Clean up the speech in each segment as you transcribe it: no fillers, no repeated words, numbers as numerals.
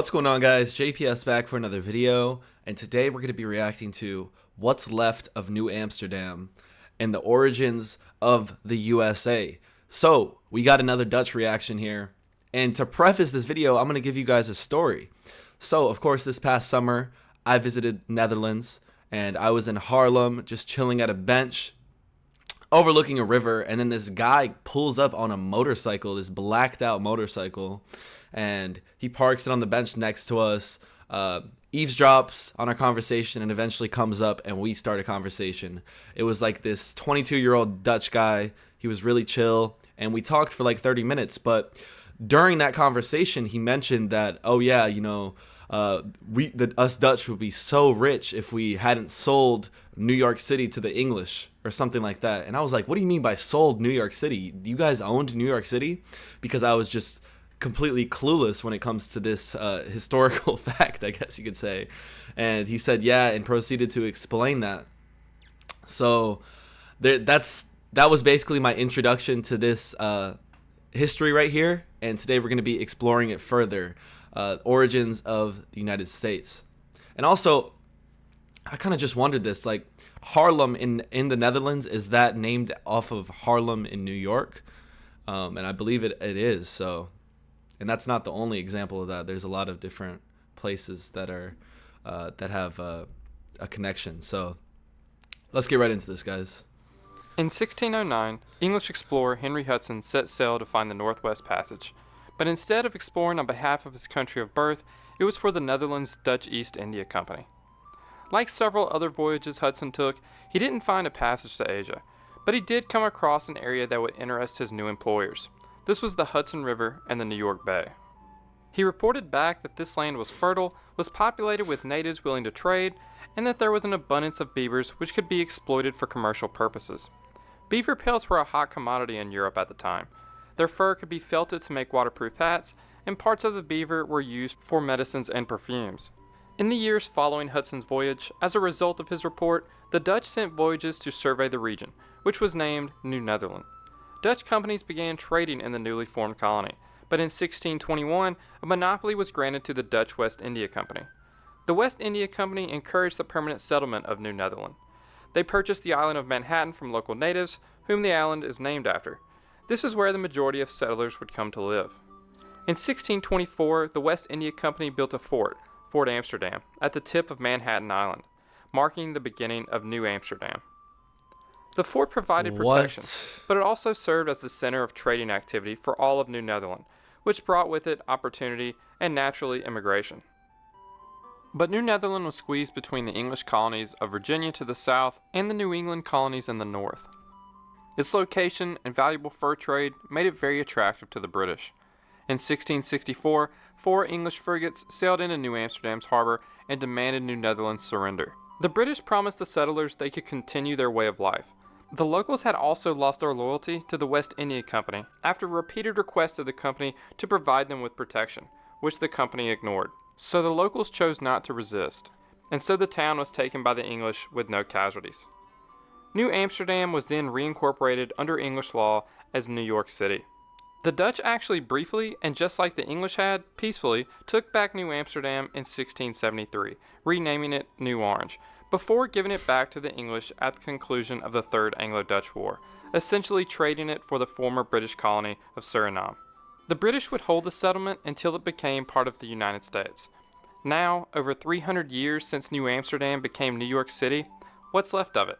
What's going on, guys? JPS back for another video, and today we're going to be reacting to what's left of New Amsterdam and the origins of the USA. So we got another Dutch reaction here, and to preface this video, I'm going to give you guys a story. So of course, this past summer I visited Netherlands, and I was in Haarlem just chilling at a bench overlooking a river, and then this guy pulls up on a motorcycle, this blacked out motorcycle, and he parks it on the bench next to us, eavesdrops on our conversation, and eventually comes up and we start a conversation. It was like this 22-year-old Dutch guy. He was really chill, and we talked for like 30 minutes, but during that conversation he mentioned that, oh yeah, us Dutch would be so rich if we hadn't sold New York City to the English or something like that. And I was like, what do you mean by sold New York City? You guys owned New York City? Because I was just completely clueless when it comes to this historical fact, I guess you could say. And he said, yeah, and proceeded to explain that. So that was basically my introduction to this history right here. And today we're going to be exploring it further. Origins of the United States. And also, I kind of just wondered this, like, Haarlem in the Netherlands, is that named off of Harlem in New York? And I believe it is. So, and that's not the only example of that. There's a lot of different places that are that have a connection. So let's get right into this, guys. In 1609, English explorer Henry Hudson set sail to find the Northwest Passage. But instead of exploring on behalf of his country of birth, it was for the Netherlands Dutch East India Company. Like several other voyages Hudson took, he didn't find a passage to Asia, but he did come across an area that would interest his new employers. This was the Hudson River and the New York Bay. He reported back that this land was fertile, was populated with natives willing to trade, and that there was an abundance of beavers which could be exploited for commercial purposes. Beaver pelts were a hot commodity in Europe at the time. Their fur could be felted to make waterproof hats, and parts of the beaver were used for medicines and perfumes. In the years following Hudson's voyage, as a result of his report, the Dutch sent voyages to survey the region, which was named New Netherland. Dutch companies began trading in the newly formed colony, but in 1621, a monopoly was granted to the Dutch West India Company. The West India Company encouraged the permanent settlement of New Netherland. They purchased the island of Manhattan from local natives, whom the island is named after. This is where the majority of settlers would come to live. In 1624, the West India Company built a fort, Fort Amsterdam, at the tip of Manhattan Island, marking the beginning of New Amsterdam. The fort provided protection, but it also served as the center of trading activity for all of New Netherland, which brought with it opportunity and naturally immigration. But New Netherland was squeezed between the English colonies of Virginia to the south and the New England colonies in the north. Its location and valuable fur trade made it very attractive to the British. In 1664, 4 English frigates sailed into New Amsterdam's harbor and demanded New Netherland's surrender. The British promised the settlers they could continue their way of life. The locals had also lost their loyalty to the West India Company after repeated requests of the company to provide them with protection, which the company ignored. So the locals chose not to resist, and so the town was taken by the English with no casualties. New Amsterdam was then reincorporated under English law as New York City. The Dutch actually briefly, and just like the English had, peacefully, took back New Amsterdam in 1673, renaming it New Orange, before giving it back to the English at the conclusion of the Third Anglo-Dutch War, essentially trading it for the former British colony of Suriname. The British would hold the settlement until it became part of the United States. Now, over 300 years since New Amsterdam became New York City, what's left of it?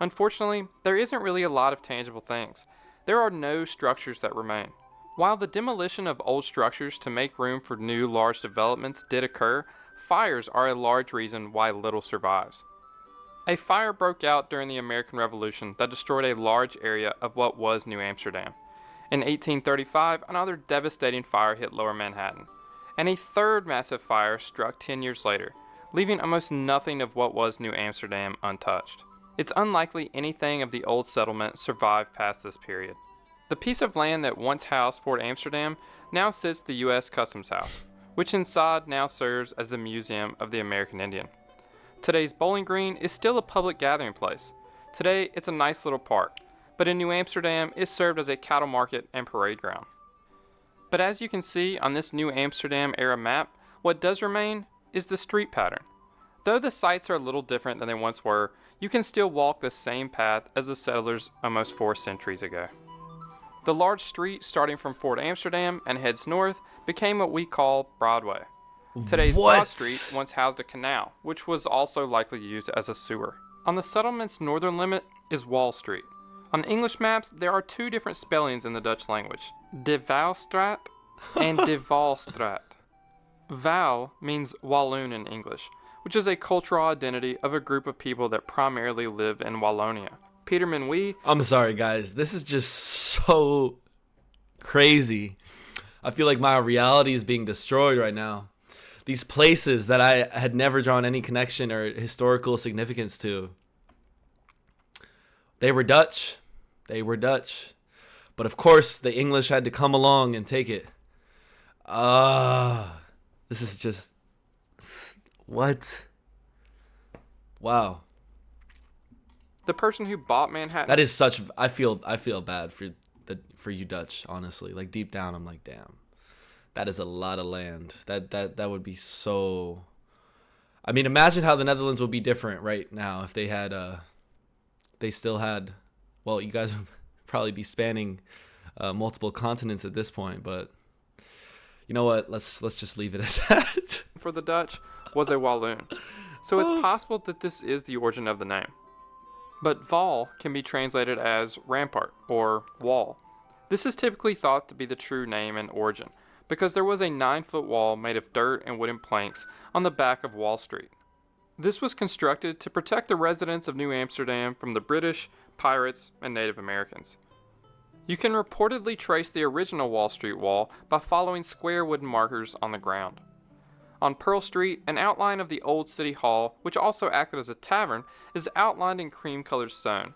Unfortunately, there isn't really a lot of tangible things. There are no structures that remain. While the demolition of old structures to make room for new large developments did occur, fires are a large reason why little survives. A fire broke out during the American Revolution that destroyed a large area of what was New Amsterdam. In 1835, another devastating fire hit Lower Manhattan, and a third massive fire struck 10 years later, leaving almost nothing of what was New Amsterdam untouched. It's unlikely anything of the old settlement survived past this period. The piece of land that once housed Fort Amsterdam now sits the U.S. Customs House, which inside now serves as the Museum of the American Indian. Today's Bowling Green is still a public gathering place. Today, it's a nice little park, but in New Amsterdam, it served as a cattle market and parade ground. But as you can see on this New Amsterdam era map, What does remain is the street pattern. Though the sites are a little different than they once were, you can still walk the same path as the settlers almost 4 centuries ago. The large street starting from Fort Amsterdam and heads north became what we call Broadway. Today's Broad Street once housed a canal, which was also likely used as a sewer. On the settlement's northern limit is Wall Street. On English maps, there are 2 different spellings in the Dutch language, De Waalstraat and De Waalstraat. Waal means Walloon in English, which is a cultural identity of a group of people that primarily live in Wallonia. Peter Minuit. I'm sorry, guys. This is just so crazy. I feel like my reality is being destroyed right now. These places that I had never drawn any connection or historical significance to. They were Dutch. They were Dutch. But of course, the English had to come along and take it. This is just... What? Wow. The person who bought Manhattan. That is such... I feel bad for you Dutch, honestly. Like, deep down, I'm like, damn. That is a lot of land. That would be so... I mean, imagine how the Netherlands would be different right now if they had... They still had... Well, you guys would probably be spanning multiple continents at this point, but... You know what? Let's just leave it at that. For the Dutch was a Walloon. So it's possible that this is the origin of the name. But Wal can be translated as rampart or wall. This is typically thought to be the true name and origin because there was a 9-foot wall made of dirt and wooden planks on the back of Wall Street. This was constructed to protect the residents of New Amsterdam from the British, pirates, and Native Americans. You can reportedly trace the original Wall Street wall by following square wooden markers on the ground. On Pearl Street, an outline of the old City Hall, which also acted as a tavern, is outlined in cream-colored stone.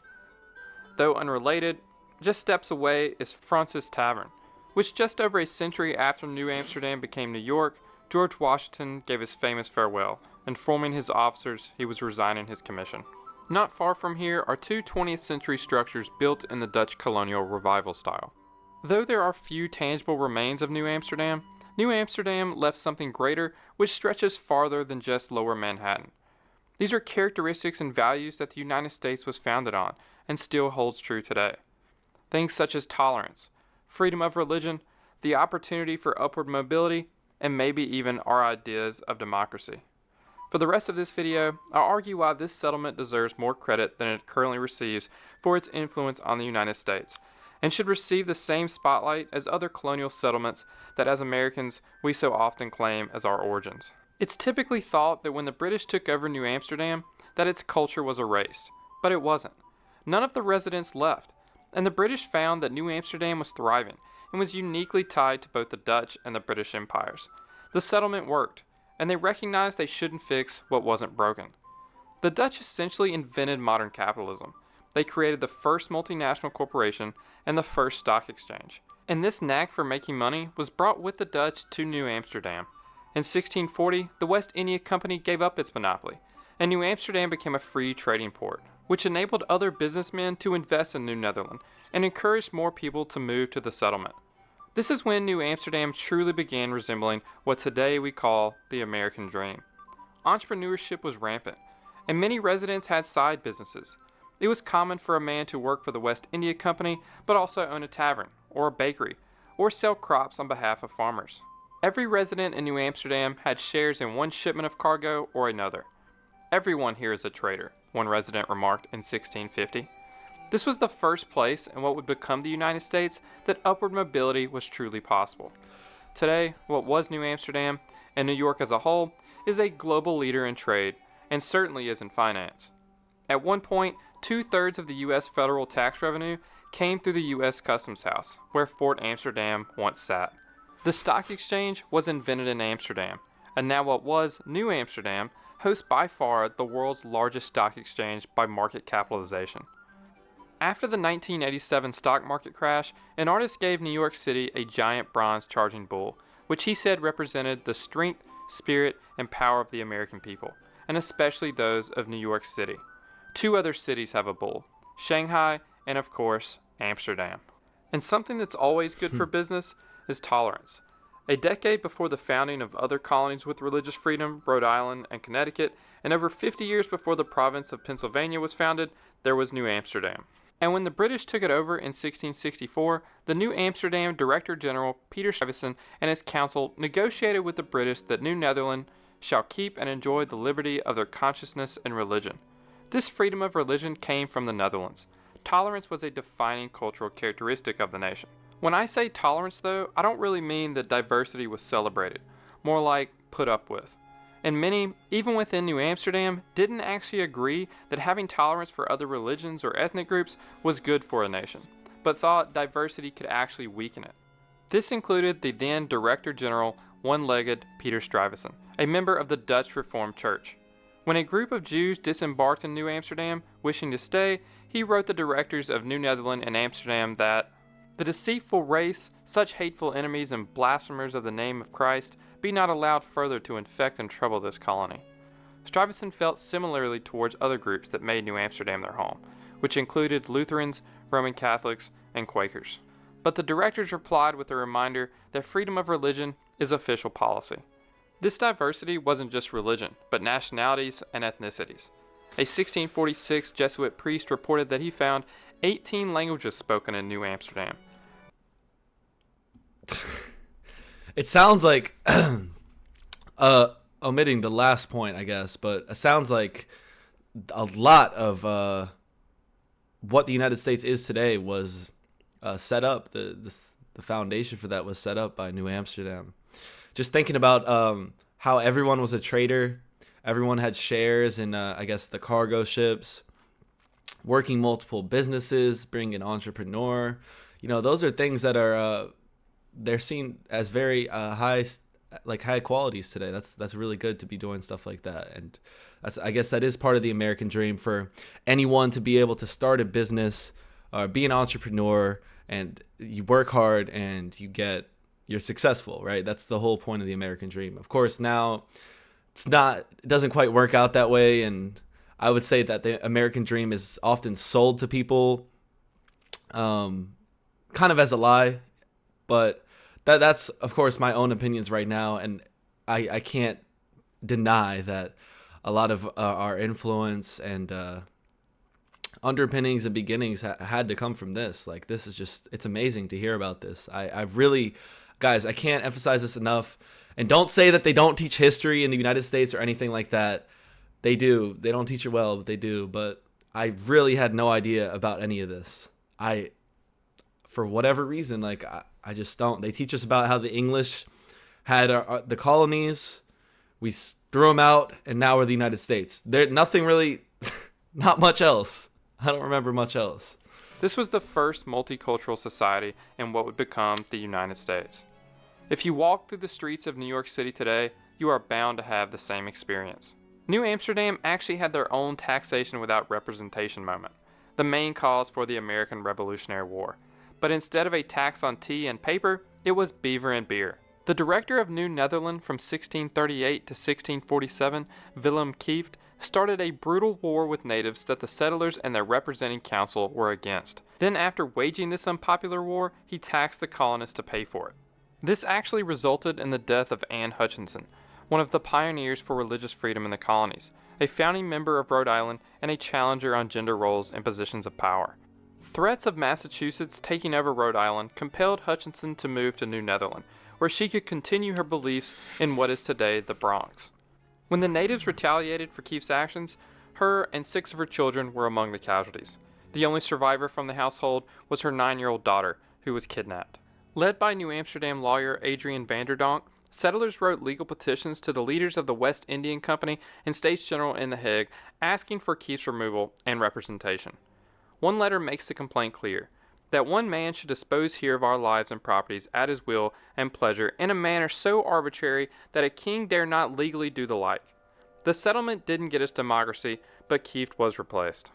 Though unrelated, just steps away is Francis Tavern, which just over a century after New Amsterdam became New York, George Washington gave his famous farewell, informing his officers he was resigning his commission. Not far from here are 2 20th century structures built in the Dutch colonial revival style. Though there are few tangible remains of New Amsterdam left something greater which stretches farther than just lower Manhattan. These are characteristics and values that the United States was founded on and still holds true today. Things such as tolerance, freedom of religion, the opportunity for upward mobility, and maybe even our ideas of democracy. For the rest of this video, I'll argue why this settlement deserves more credit than it currently receives for its influence on the United States, and should receive the same spotlight as other colonial settlements that as Americans we so often claim as our origins. It's typically thought that when the British took over New Amsterdam, that its culture was erased, but it wasn't. None of the residents left, and the British found that New Amsterdam was thriving and was uniquely tied to both the Dutch and the British empires. The settlement worked, and they recognized they shouldn't fix what wasn't broken. The Dutch essentially invented modern capitalism. They created the first multinational corporation and the first stock exchange. And this knack for making money was brought with the Dutch to New Amsterdam. In 1640, the West India Company gave up its monopoly, and New Amsterdam became a free trading port, which enabled other businessmen to invest in New Netherland and encouraged more people to move to the settlement. This is when New Amsterdam truly began resembling what today we call the American dream. Entrepreneurship was rampant, and many residents had side businesses. It was common for a man to work for the West India Company, but also own a tavern, or a bakery, or sell crops on behalf of farmers. Every resident in New Amsterdam had shares in one shipment of cargo or another. Everyone here is a trader, one resident remarked in 1650. This was the first place in what would become the United States that upward mobility was truly possible. Today, what was New Amsterdam, and New York as a whole, is a global leader in trade, and certainly is in finance. At one point, 2/3 of the U.S. federal tax revenue came through the U.S. Customs House, where Fort Amsterdam once sat. The stock exchange was invented in Amsterdam, and now what was New Amsterdam hosts by far the world's largest stock exchange by market capitalization. After the 1987 stock market crash, an artist gave New York City a giant bronze charging bull, which he said represented the strength, spirit, and power of the American people, and especially those of New York City. 2 other cities have a bull, Shanghai and, of course, Amsterdam. And something that's always good for business is tolerance. A decade before the founding of other colonies with religious freedom, Rhode Island and Connecticut, and over 50 years before the province of Pennsylvania was founded, there was New Amsterdam. And when the British took it over in 1664, the New Amsterdam Director General Peter Stuyvesant and his council negotiated with the British that New Netherland shall keep and enjoy the liberty of their consciousness and religion. This freedom of religion came from the Netherlands. Tolerance was a defining cultural characteristic of the nation. When I say tolerance, though, I don't really mean that diversity was celebrated, more like put up with. And many, even within New Amsterdam, didn't actually agree that having tolerance for other religions or ethnic groups was good for a nation, but thought diversity could actually weaken it. This included the then Director General, one-legged Peter Stuyvesant, a member of the Dutch Reformed Church. When a group of Jews disembarked in New Amsterdam, wishing to stay, he wrote the directors of New Netherland and Amsterdam that the deceitful race, such hateful enemies and blasphemers of the name of Christ, be not allowed further to infect and trouble this colony. Stuyvesant felt similarly towards other groups that made New Amsterdam their home, which included Lutherans, Roman Catholics, and Quakers. But the directors replied with a reminder that freedom of religion is official policy. This diversity wasn't just religion, but nationalities and ethnicities. A 1646 Jesuit priest reported that he found 18 languages spoken in New Amsterdam. It sounds like, omitting the last point, I guess, but it sounds like a lot of what the United States is today was set up. The foundation for that was set up by New Amsterdam. Just thinking about how everyone was a trader. Everyone had shares in, I guess, the cargo ships, working multiple businesses, being an entrepreneur. You know, those are things that are they're seen as very high qualities today. That's really good to be doing stuff like that. And I guess that is part of the American dream for anyone to be able to start a business or be an entrepreneur, and you work hard and you're successful, right? That's the whole point of the American dream. Of course, now it doesn't quite work out that way, and I would say that the American dream is often sold to people kind of as a lie, but that's of course my own opinions right now, and I can't deny that a lot of our influence and underpinnings and beginnings had to come from this. Like, this is just, it's amazing to hear about this. I really, guys, I can't emphasize this enough. And don't say that they don't teach history in the United States or anything like that. They do. They don't teach it well, but they do. But I really had no idea about any of this. For whatever reason, I just don't. They teach us about how the English had the colonies. We threw them out, and now we're the United States. Nothing really, not much else. I don't remember much else. This was the first multicultural society in what would become the United States. If you walk through the streets of New York City today, you are bound to have the same experience. New Amsterdam actually had their own taxation without representation moment, the main cause for the American Revolutionary War. But instead of a tax on tea and paper, it was beaver and beer. The director of New Netherland from 1638 to 1647, Willem Kieft, started a brutal war with natives that the settlers and their representing council were against. Then, after waging this unpopular war, he taxed the colonists to pay for it. This actually resulted in the death of Anne Hutchinson, one of the pioneers for religious freedom in the colonies, a founding member of Rhode Island, and a challenger on gender roles and positions of power. Threats of Massachusetts taking over Rhode Island compelled Hutchinson to move to New Netherland, where she could continue her beliefs in what is today the Bronx. When the natives retaliated for Kieft's actions, her and 6 of her children were among the casualties. The only survivor from the household was her 9-year-old daughter, who was kidnapped. Led by New Amsterdam lawyer Adrian Vanderdonk, settlers wrote legal petitions to the leaders of the West Indian Company and States General in The Hague, asking for Kieft's removal and representation. One letter makes the complaint clear, that one man should dispose here of our lives and properties at his will and pleasure in a manner so arbitrary that a king dare not legally do the like. The settlement didn't get us democracy, but Kieft was replaced.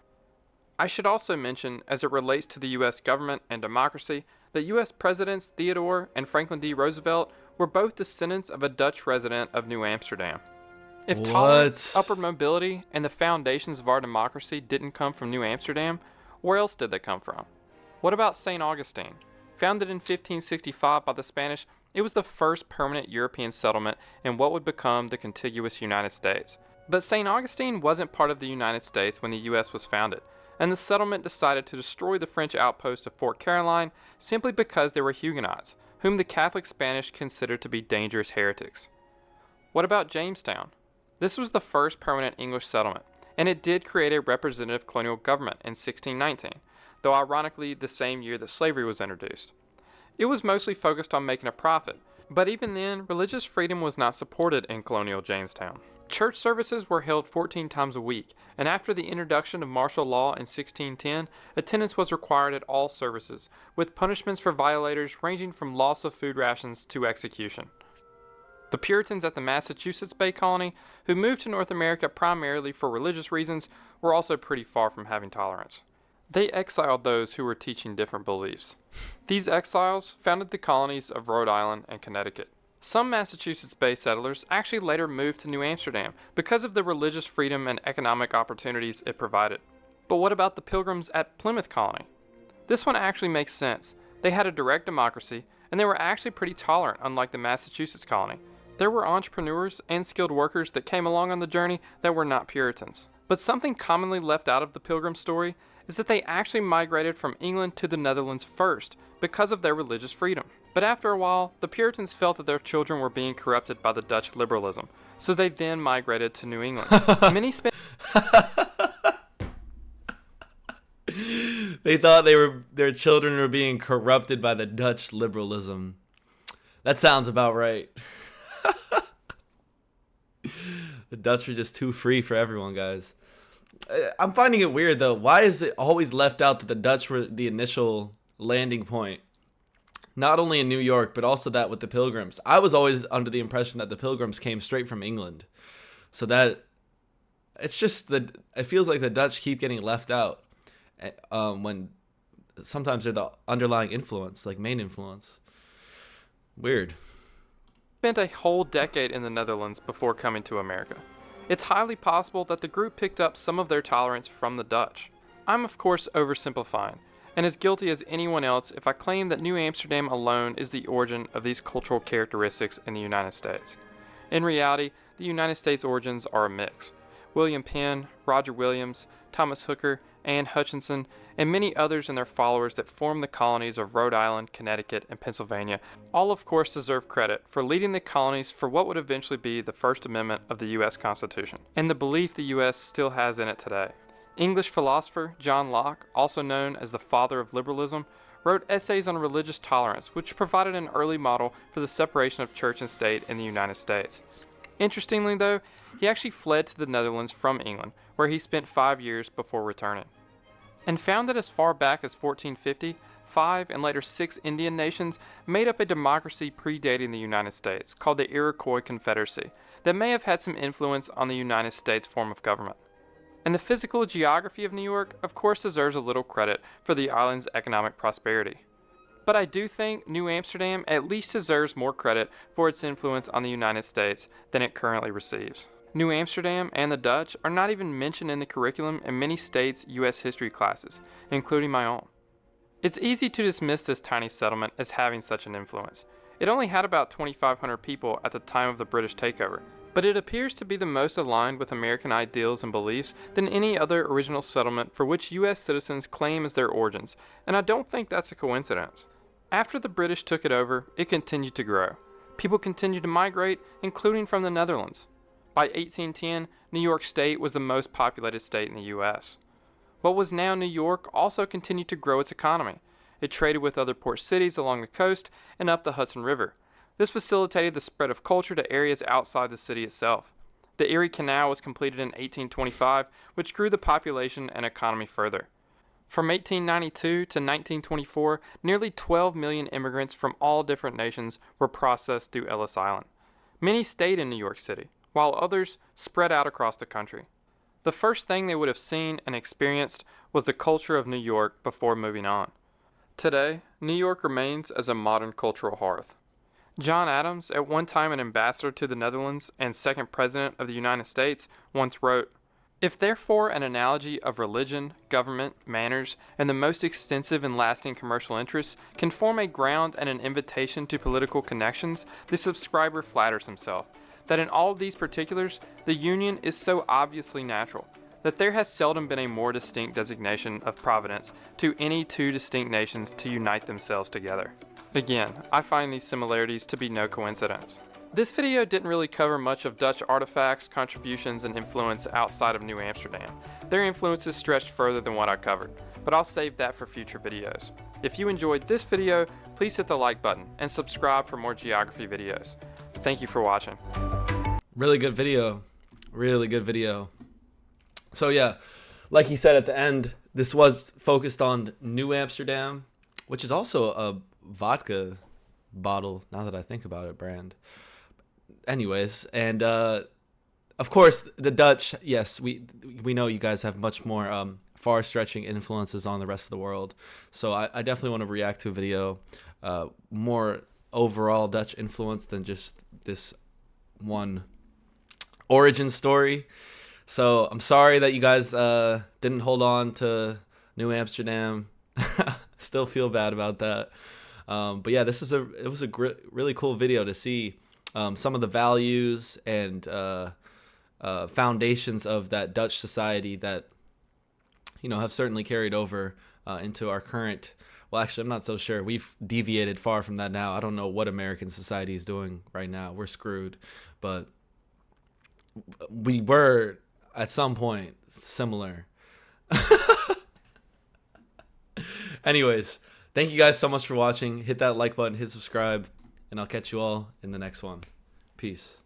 I should also mention, as it relates to the U.S. government and democracy, that U.S. Presidents Theodore and Franklin D. Roosevelt were both descendants of a Dutch resident of New Amsterdam. If tolerance, upward mobility, and the foundations of our democracy didn't come from New Amsterdam, where else did they come from? What about St. Augustine? Founded in 1565 by the Spanish, it was the first permanent European settlement in what would become the contiguous United States. But St. Augustine wasn't part of the United States when the U.S. was founded, and the settlement decided to destroy the French outpost of Fort Caroline simply because they were Huguenots, whom the Catholic Spanish considered to be dangerous heretics. What about Jamestown? This was the first permanent English settlement, and it did create a representative colonial government in 1619, though ironically the same year that slavery was introduced. It was mostly focused on making a profit, but even then, religious freedom was not supported in colonial Jamestown. Church services were held 14 times a week, and after the introduction of martial law in 1610, attendance was required at all services, with punishments for violators ranging from loss of food rations to execution. The Puritans at the Massachusetts Bay Colony, who moved to North America primarily for religious reasons, were also pretty far from having tolerance. They exiled those who were teaching different beliefs. These exiles founded the colonies of Rhode Island and Connecticut. Some Massachusetts Bay settlers actually later moved to New Amsterdam because of the religious freedom and economic opportunities it provided. But what about the Pilgrims at Plymouth Colony? This one actually makes sense. They had a direct democracy, and they were actually pretty tolerant, unlike the Massachusetts colony. There were entrepreneurs and skilled workers that came along on the journey that were not Puritans. But something commonly left out of the Pilgrim story is that they actually migrated from England to the Netherlands first because of their religious freedom. But after a while, the Puritans felt that their children were being corrupted by the Dutch liberalism, so they then migrated to New England. Many spent They thought their children were being corrupted by the Dutch liberalism. That sounds about right. The Dutch are just too free for everyone, guys. I'm finding it weird, though. Why is it always left out that the Dutch were the initial landing point? Not only in New York, but also that with the Pilgrims. I was always under the impression that the Pilgrims came straight from England. So that, it's just that it feels like the Dutch keep getting left out when sometimes they're the underlying influence, like main influence. Weird. Spent a whole decade in the Netherlands before coming to America. It's highly possible that the group picked up some of their tolerance from the Dutch. I'm of course oversimplifying, and as guilty as anyone else if I claim that New Amsterdam alone is the origin of these cultural characteristics in the United States. In reality, the United States origins are a mix. William Penn, Roger Williams, Thomas Hooker, Anne Hutchinson, and many others and their followers that formed the colonies of Rhode Island, Connecticut, and Pennsylvania all of course deserve credit for leading the colonies for what would eventually be the First Amendment of the U.S. Constitution, and the belief the U.S. still has in it today. English philosopher John Locke, also known as the father of liberalism, wrote essays on religious tolerance, which provided an early model for the separation of church and state in the United States. Interestingly, though, he actually fled to the Netherlands from England, where he spent 5 years before returning. And found that as far back as 1450, 5 and later 6 Indian nations made up a democracy predating the United States, called the Iroquois Confederacy, that may have had some influence on the United States form of government. And the physical geography of New York, of course, deserves a little credit for the island's economic prosperity. But I do think New Amsterdam at least deserves more credit for its influence on the United States than it currently receives. New Amsterdam and the Dutch are not even mentioned in the curriculum in many states' U.S. history classes, including my own. It's easy to dismiss this tiny settlement as having such an influence. It only had about 2,500 people at the time of the British takeover, but it appears to be the most aligned with American ideals and beliefs than any other original settlement for which U.S. citizens claim as their origins, and I don't think that's a coincidence. After the British took it over, it continued to grow. People continued to migrate, including from the Netherlands. By 1810, New York State was the most populated state in the U.S. What was now New York also continued to grow its economy. It traded with other port cities along the coast and up the Hudson River. This facilitated the spread of culture to areas outside the city itself. The Erie Canal was completed in 1825, which grew the population and economy further. From 1892 to 1924, nearly 12 million immigrants from all different nations were processed through Ellis Island. Many stayed in New York City, while others spread out across the country. The first thing they would have seen and experienced was the culture of New York before moving on. Today, New York remains as a modern cultural hearth. John Adams, at one time an ambassador to the Netherlands and second president of the United States, once wrote, If therefore an analogy of religion, government, manners, and the most extensive and lasting commercial interests can form a ground and an invitation to political connections, the subscriber flatters himself that in all these particulars the union is so obviously natural, that there has seldom been a more distinct designation of providence to any two distinct nations to unite themselves together. Again, I find these similarities to be no coincidence. This video didn't really cover much of Dutch artifacts, contributions, and influence outside of New Amsterdam. Their influences stretched further than what I covered, but I'll save that for future videos. If you enjoyed this video, please hit the like button and subscribe for more geography videos. Thank you for watching. Really good video. Really good video. So yeah, like he said at the end, this was focused on New Amsterdam, which is also a vodka bottle, now that I think about it, brand. Anyways, and of course the Dutch, yes, we know you guys have much more far-stretching influences on the rest of the world. So I definitely want to react to a video more overall Dutch influence than just this one origin story. So I'm sorry that you guys didn't hold on to New Amsterdam. Still feel bad about that. But yeah, it was a really cool video to see some of the values and foundations of that Dutch society that, you know, have certainly carried over into our current. Well, actually, I'm not so sure. We've deviated far from that now. I don't know what American society is doing right now. We're screwed. But we were, at some point, similar. Anyways, thank you guys so much for watching. Hit that like button, hit subscribe, and I'll catch you all in the next one. Peace.